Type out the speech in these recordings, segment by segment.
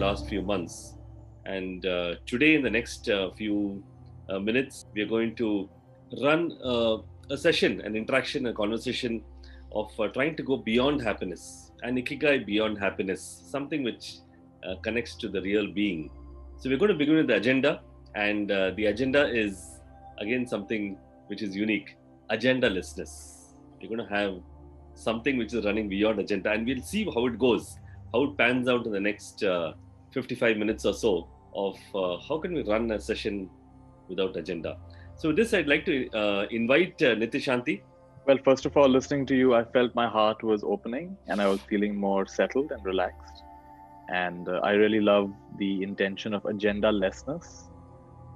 last few months. And today, in the next few minutes, we are going to run a session, an interaction, a conversation of trying to go beyond happiness, an ikigai beyond happiness, something which connects to the real being. So, we're going to begin with the agenda, and the agenda is again something which is unique, agendalessness. We're going to have something which is running beyond agenda, and we'll see how it goes, how it pans out in the next 55 minutes or so of how can we run a session without agenda. So with this, I'd like to invite Nitishanti. Well, first of all, listening to you, I felt my heart was opening and I was feeling more settled and relaxed. And I really love the intention of agenda-lessness.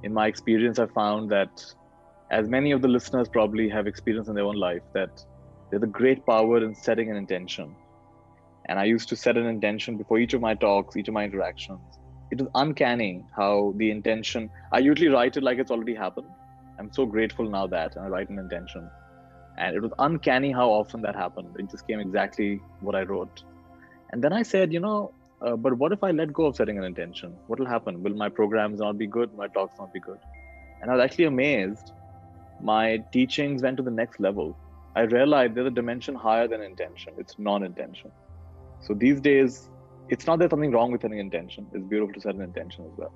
In my experience, I found that, as many of the listeners probably have experienced in their own life, that there's a great power in setting an intention. And I used to set an intention before each of my talks, each of my interactions. It was uncanny how the intention, I usually write it like it's already happened. I'm so grateful now that I write an intention. And it was uncanny how often that happened. It just came exactly what I wrote. And then I said, but what if I let go of setting an intention? What will happen? Will my programs not be good? My talks not be good? And I was actually amazed. My teachings went to the next level. I realized there's a dimension higher than intention. It's non-intention. So these days, it's not there's something wrong with setting intention. It's beautiful to set an intention as well.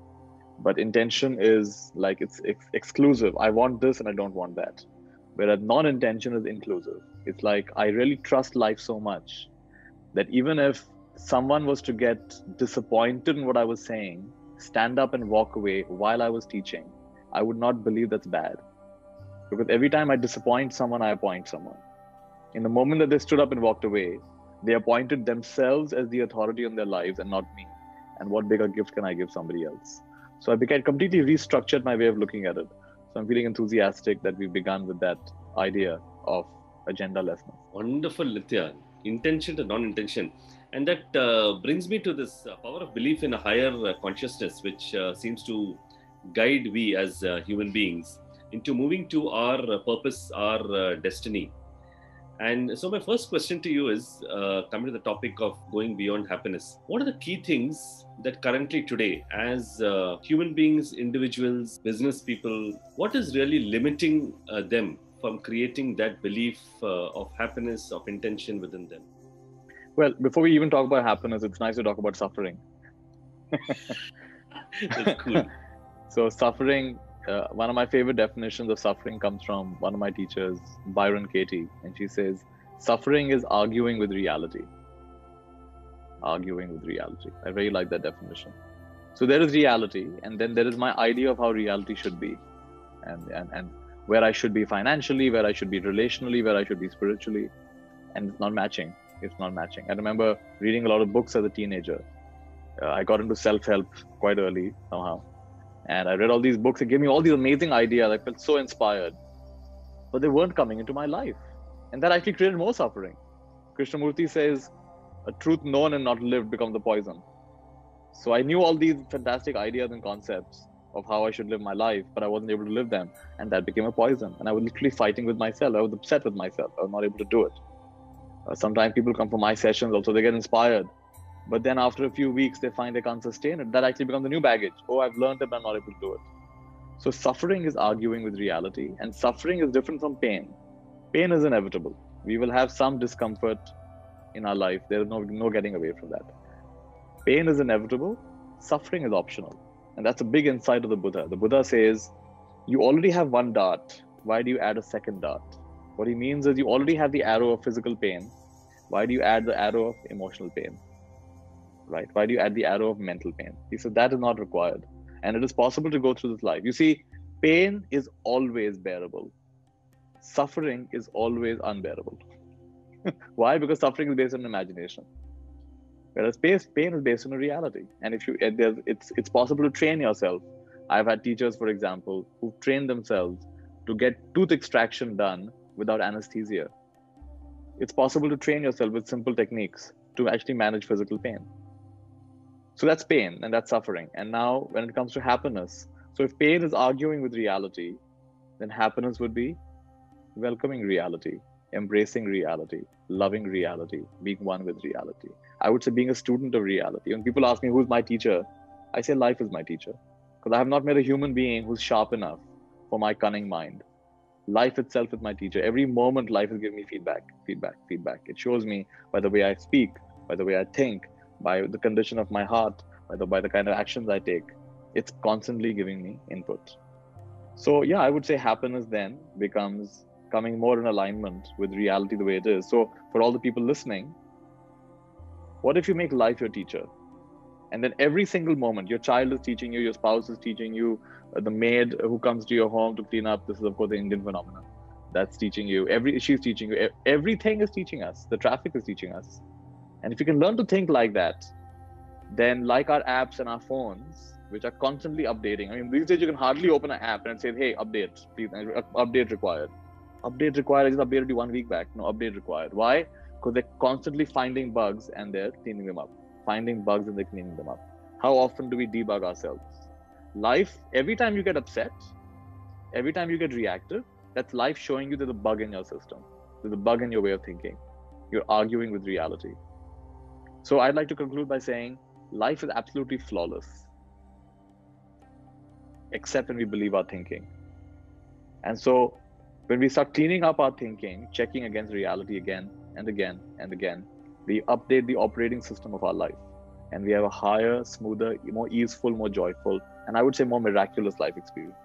But intention is like it's exclusive. I want this and I don't want that. Whereas non-intention is inclusive. It's like I really trust life so much that even if someone was to get disappointed in what I was saying, stand up and walk away while I was teaching, I would not believe that's bad. Because every time I disappoint someone, I appoint someone. In the moment that they stood up and walked away, they appointed themselves as the authority on their lives and not me. And what bigger gift can I give somebody else? So I completely restructured my way of looking at it. So I'm feeling enthusiastic that we've begun with that idea of agenda-lessness. Wonderful, Nitya. Intention to non-intention. And that brings me to this power of belief in a higher consciousness, which seems to guide we as human beings into moving to our purpose, our destiny. And so my first question to you is, coming to the topic of going beyond happiness, what are the key things that currently today, as human beings, individuals, business people, what is really limiting them from creating that belief of happiness, of intention within them? Well, before we even talk about happiness, it's nice to talk about suffering. That's cool. So suffering, one of my favorite definitions of suffering comes from one of my teachers, Byron Katie, and she says, suffering is arguing with reality. Arguing with reality. I really like that definition. So there is reality, and then there is my idea of how reality should be, and where I should be financially, where I should be relationally, where I should be spiritually, and it's not matching. It's not matching. I remember reading a lot of books as a teenager. I got into self-help quite early somehow. And I read all these books. It gave me all these amazing ideas. I felt so inspired. But they weren't coming into my life. And that actually created more suffering. Krishnamurti says, a truth known and not lived becomes the poison. So I knew all these fantastic ideas and concepts of how I should live my life, but I wasn't able to live them. And that became a poison. And I was literally fighting with myself. I was upset with myself. I was not able to do it. Sometimes people come for my sessions also. They get inspired. But then after a few weeks, they find they can't sustain it. That actually becomes a new baggage. Oh, I've learned it, but I'm not able to do it. So suffering is arguing with reality, and suffering is different from pain. Pain is inevitable. We will have some discomfort in our life. There is no getting away from that. Pain is inevitable. Suffering is optional. And that's a big insight of the Buddha. The Buddha says, you already have one dart. Why do you add a second dart? What he means is you already have the arrow of physical pain. Why do you add the arrow of emotional pain? Right? Why do you add the arrow of mental pain? He said that is not required. And it is possible to go through this life. You see, pain is always bearable. Suffering is always unbearable. Why? Because suffering is based on imagination. Whereas pain is based on a reality. And it's possible to train yourself. I've had teachers, for example, who've trained themselves to get tooth extraction done without anesthesia. It's possible to train yourself with simple techniques to actually manage physical pain. So that's pain and that's suffering. And now when it comes to happiness, so if pain is arguing with reality, then happiness would be welcoming reality, embracing reality, loving reality, being one with reality. I would say being a student of reality. When people ask me who's my teacher, I say life is my teacher, because I have not met a human being who's sharp enough for my cunning mind. Life itself is my teacher. Every moment, life is giving me feedback. It shows me by the way I speak, by the way I think, by the condition of my heart, by the kind of actions I take. It's constantly giving me input. So yeah, I would say happiness then becomes coming more in alignment with reality the way it is. So for all the people listening, what if you make life your teacher? And then every single moment, your child is teaching you, your spouse is teaching you, the maid who comes to your home to clean up, this is of course the Indian phenomenon, that's teaching you, she's teaching you, everything is teaching us, the traffic is teaching us. And if you can learn to think like that, then like our apps and our phones, which are constantly updating. I mean, these days you can hardly open an app and say, hey, update, please, update required. Update required, I just updated you 1 week back. No, update required. Why? Because they're constantly finding bugs and they're cleaning them up. Finding bugs and they're cleaning them up. How often do we debug ourselves? Life, every time you get upset, every time you get reactive, that's life showing you there's a bug in your system. There's a bug in your way of thinking. You're arguing with reality. So I'd like to conclude by saying life is absolutely flawless, except when we believe our thinking. And so when we start cleaning up our thinking, checking against reality again and again and again, we update the operating system of our life. And we have a higher, smoother, more easeful, more joyful, and I would say more miraculous life experience.